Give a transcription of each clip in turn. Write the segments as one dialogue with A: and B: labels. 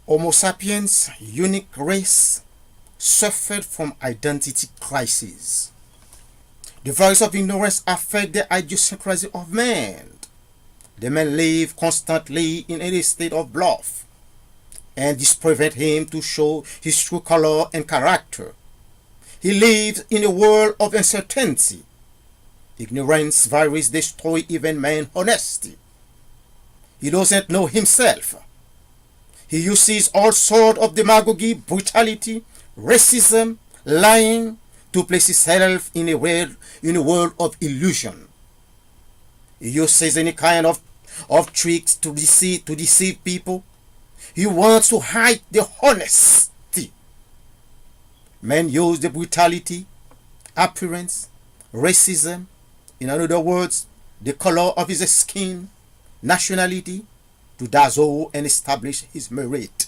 A: Homo sapiens, unique race, suffered from identity crisis. The virus of ignorance affects the idiosyncrasy of man. The man lives constantly in a state of bluff, and this prevents him to show his true color and character. He lives in a world of uncertainty. Ignorance virus destroys even man's honesty. He doesn't know himself. He uses all sorts of demagogy, brutality, racism, lying to place himself in a world of illusion. He uses any kind of tricks to deceive people. He wants to hide the honesty. Men use the brutality, appearance, racism, in other words, the color of his skin, nationality, to dazzle and establish his merit.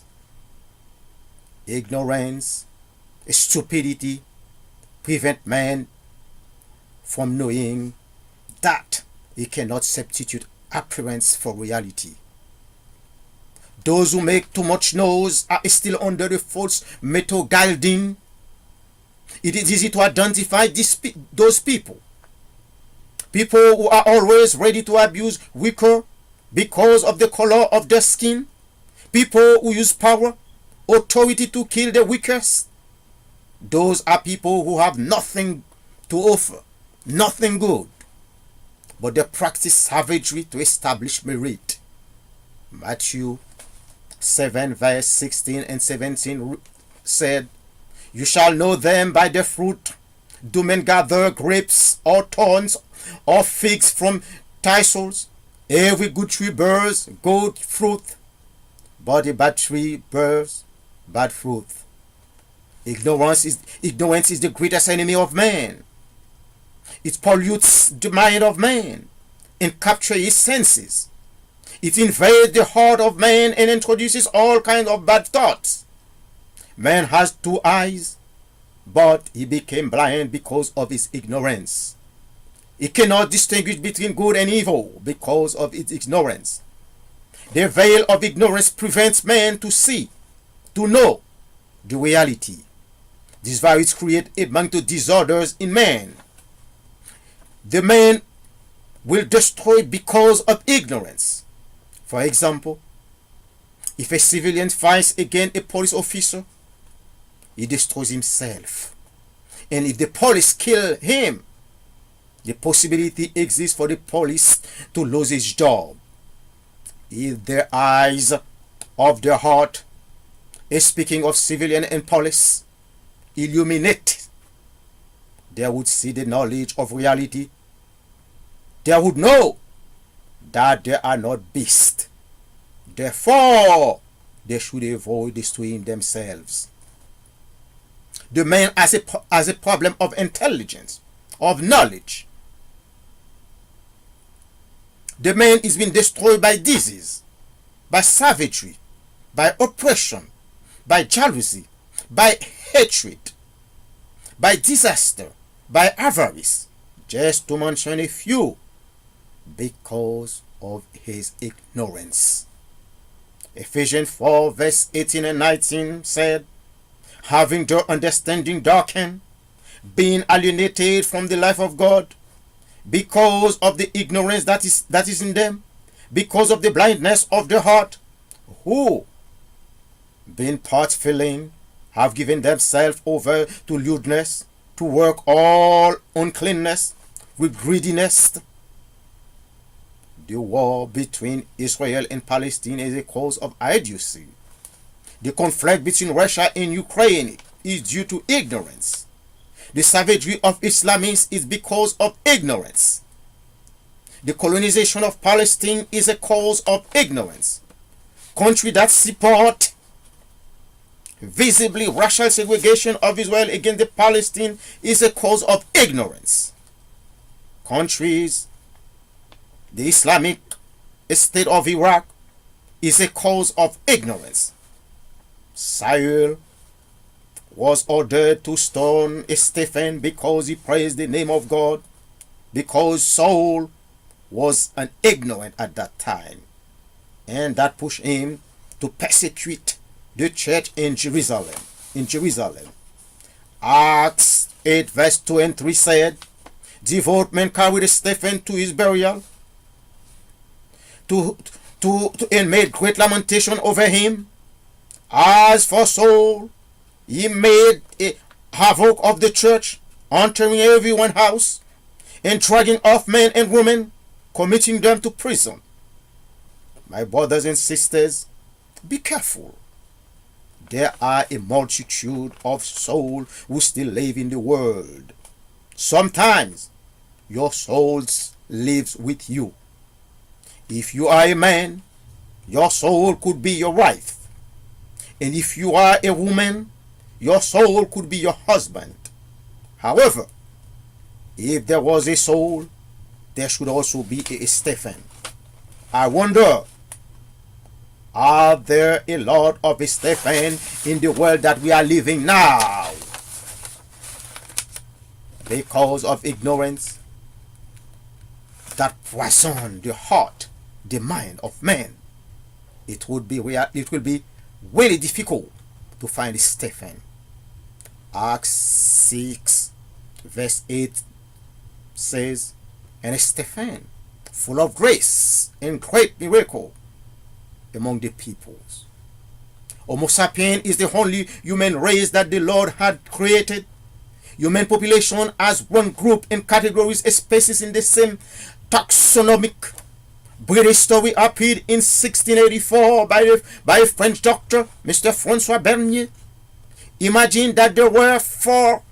A: Ignorance, stupidity prevent man from knowing that he cannot substitute appearance for reality. Those who make too much noise are still under the false method guiding. It is easy to identify those people. People who are always ready to abuse weaker because of the color of their skin. People who use power, authority to kill the weakest. Those are people who have nothing to offer, nothing good, but they practice savagery to establish merit. Matthew 7 verse 16 and 17 said, "You shall know them by their fruit. Do men gather grapes or thorns or figs from thistles? Every good tree bears good fruit, but a bad tree bears bad fruit." Ignorance is the greatest enemy of man. It pollutes the mind of man and captures his senses. It invades the heart of man and introduces all kinds of bad thoughts. Man has two eyes, but he became blind because of his ignorance. He cannot distinguish between good and evil because of his ignorance. The veil of ignorance prevents man to see, to know the reality. This virus creates a mental disorders in man. The man will destroy because of ignorance. For example, if a civilian fights against a police officer, he destroys himself. And if the police kill him, the possibility exists for the police to lose his job. If their eyes of their heart, speaking of civilian and police, illuminate, they would see the knowledge of reality. They would know that they are not beasts. Therefore, they should avoid destroying themselves. The man has a problem of intelligence, of knowledge. The man is being destroyed by disease, by savagery, by oppression, by jealousy, by hatred, by disaster, by avarice, just to mention a few, because of his ignorance. Ephesians 4 verse 18 and 19 said, "Having their understanding darkened, being alienated from the life of God, because of the ignorance that is in them, because of the blindness of their heart, who, being part-filling, have given themselves over to lewdness, to work all uncleanness with greediness." The war between Israel and Palestine is a cause of idiocy. The conflict between Russia and Ukraine is due to ignorance. The savagery of Islamists is because of ignorance. The colonization of Palestine is a cause of ignorance. Countries that support visibly racial segregation of Israel against the Palestine is a cause of ignorance. Countries, the Islamic State of Iraq, is a cause of ignorance. Saul was ordered to stone Stephen because he praised the name of God, because Saul was an ignorant at that time, and that pushed him to persecute the church in Jerusalem. Acts 8 verse 2 and 3 said, devout men carried Stephen to his burial and made great lamentation over him. As for Saul, he made a havoc of the church, entering everyone's house and dragging off men and women, committing them to prison. My brothers and sisters, be careful. There are a multitude of souls who still live in the world. Sometimes your soul lives with you. If you are a man, your soul could be your wife. And if you are a woman, your soul could be your husband. However, if there was a soul, there should also be a Stephen. I wonder, are there a lot of Stephen in the world that we are living now? Because of ignorance that poisons the heart, the mind of man, it will be really difficult to find a Stephen. Acts 6 verse 8 says, and Stephen, full of grace and great miracle among the peoples. Homo sapiens is the only human race that the Lord had created. Human population as one group in categories, species in the same taxonomic. British story appeared in 1684 by a French doctor, Mr. François Bernier. Imagine that there were 4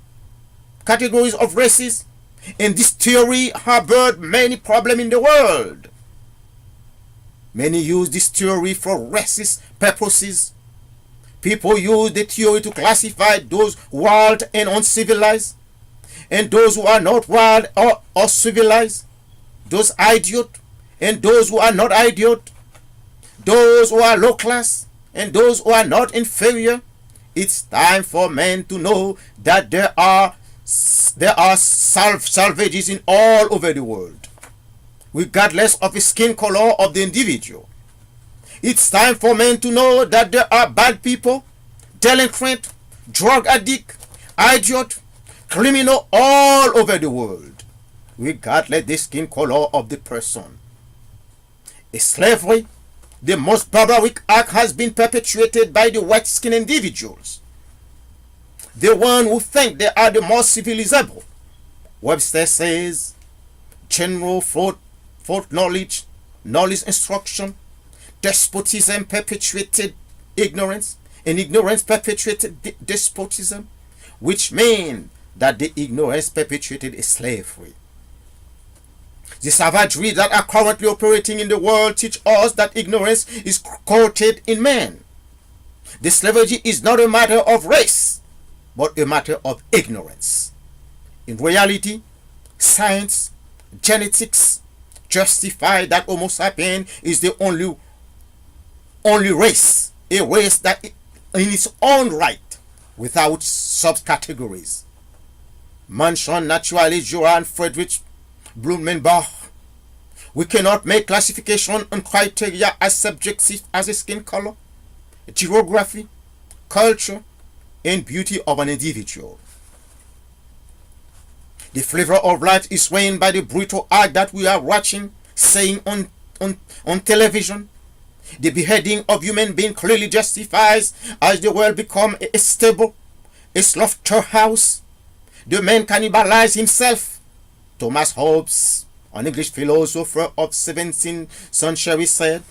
A: categories of races, and this theory harbored many problems in the world. Many use this theory for racist purposes. People use the theory to classify those wild and uncivilized, and those who are not wild or civilized, those idiot and those who are not idiot, those who are low class and those who are not inferior. It's time for men to know that there are salvages in all over the world, regardless of the skin color of the individual. It's time for men to know that there are bad people, delinquent, drug addict, idiot, criminal all over the world, regardless the skin color of the person. Slavery, the most barbaric act, has been perpetuated by the white-skinned individuals, the one who think they are the most civilizable. Webster says, general thought knowledge instruction, despotism perpetuated ignorance, and ignorance perpetuated despotism, which means that the ignorance perpetuated slavery. The savagery that are currently operating in the world teach us that ignorance is coated in man. The slavery is not a matter of race, but a matter of ignorance. In reality, science, genetics justify that Homo sapiens is the only race, a race that in its own right, without subcategories. Mention naturalist Johann Friedrich Blumenbach. We cannot make classification and criteria as subjective as a skin color, geography, culture, and beauty of an individual. The flavor of life is swayed by the brutal act that we are watching, saying on television. The beheading of human beings clearly justifies as the world becomes a stable, a slaughterhouse. The man cannibalized himself. Thomas Hobbes, an English philosopher of 17th century, said,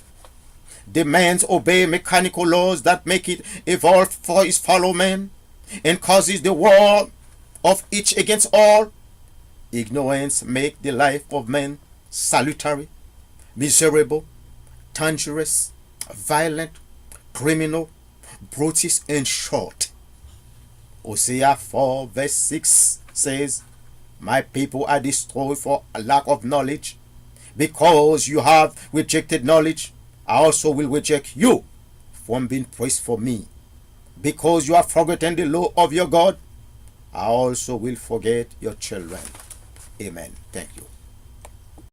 A: the man obeys mechanical laws that make it evolve for his fellow men and causes the war of each against all. Ignorance makes the life of men salutary, miserable, dangerous, violent, criminal, brutish, and short. Hosea 4 verse 6 says, my people are destroyed for a lack of knowledge. Because you have rejected knowledge, I also will reject you from being praised for me. Because you have forgotten the law of your God, I also will forget your children. Amen. Thank you.